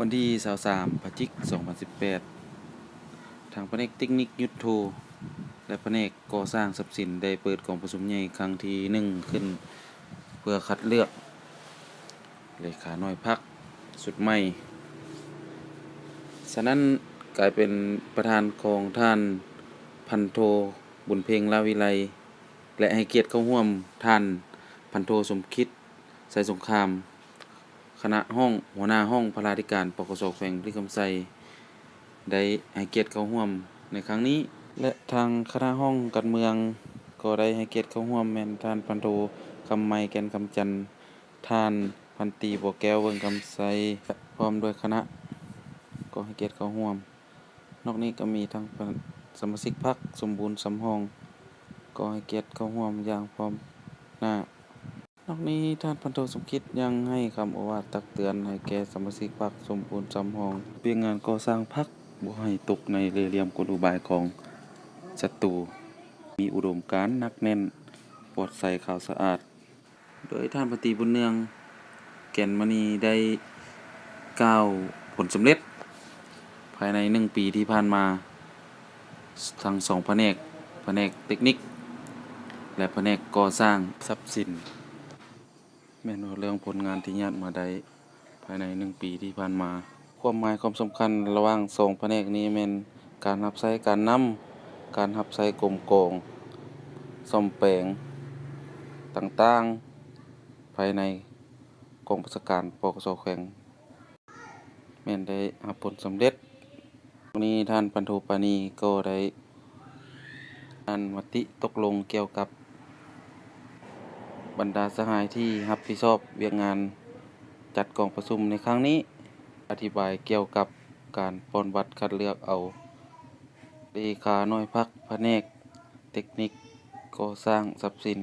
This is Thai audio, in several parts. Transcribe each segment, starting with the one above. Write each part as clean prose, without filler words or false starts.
วันที่23พฤศจิกายน2018ทางแผนกเทคนิคยุทโธและแผนกก่อสร้างทรัพย์สินได้เปิดกองประชุมใหญ่ครั้งที่1ขึ้นเพื่อคัดเลือกเลขาน้อยพรรคสุดใหม่ฉะนั้นกลายเป็นประธานของท่านพันโทบุญเพ็งลาวิไลและให้เกียรติเข้าร่วมท่านพันโทสมคิดไสสงครามคณะห้องหัวหน้าห้องพลาธิการปกสแขวงพริกำไสได้ให้เกียรติเข้าร่วมในครั้งนี้และทางคณะห้องการเมืองก็ได้ให้เกียรติเข้าร่วมแม่นท่านพันโทคำไมแก่นคำจันทร์ท่านพันตรีบัวแก้วเวิงคำไสพร้อมด้วยคณะก็ให้เกียรติเข้าร่วมนอกนี้ก็มีทั้งสมาชิกพรรคสมบูรณ์สำรองก็ให้เกียรติเข้าร่วมอย่างพร้อมหน้านอกนี้ท่านพันโทสมคิดยังให้คำโอวาทตักเตือนให้แก่สมาชิกพรรคสมบูรณ์สำรองเพียงงานก่อสร้างพรรคบ่ให้ตกในเล่ห์เหลี่ยมกลอุบายของศัตรูมีอุดมการณ์หนักแน่นปลอดใสขาวสะอาดโดยท่านปฏิบุญเนืองแก่นมณีได้กล่าวผลสำเร็จภายใน1 ปีที่ผ่านมาทั้ง2แผนกเทคนิคและแผนกก่อสร้างทรัพย์สินแม่นว่าเรื่องผลงานที่ญาติมาได้ภายใน1 ปีที่ผ่านมาความหมายความสำคัญระหว่าง2แผนกนี้แม่นการรับใช้การการรับใช้กรมกองซ่อมแปลงต่างๆภายในกองบัญชาการปกสแขวงแม่นได้รับผลสำเร็จวันนี้ท่านพันโทปานีก็ได้มติตกลงเกี่ยวกับบรรดาสหายที่รับผิดชอบเวียกงานจัดกองประชุมในครั้งนี้อธิบายเกี่ยวกับการป้อนบัตรคัดเลือกเอาเลขาน้อยพรรคแผนกเทคนิคก่อสร้างทรัพย์สิน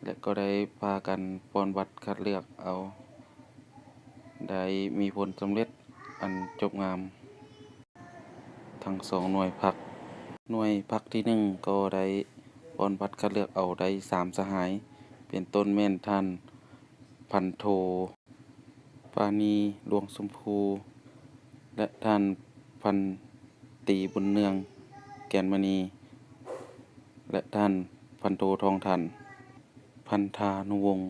และก็ได้พากันป้อนบัตรคัดเลือกเอาได้มีผลสำเร็จอันจบงามทั้ง2หน่วยพรรคที่1ก็ได้ป้อนบัตรคัดเลือกเอาได้3สหายเป็นต้นแม่นท่านพันโทปานีหลวงชมพูและท่านพันตรีบุญเนืองแก่นมณีและท่านพันโททองทันพันธานุวงศ์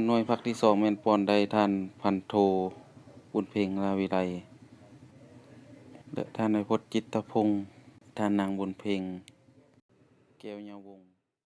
หน่วยพรรคที่2แม่นป้อนได้ท่านพันโทบุญเพ็งลาวิไลและท่านนายพจน์จิตตพงศ์ท่านนางบุญเพ็งแก้วยาวงศ์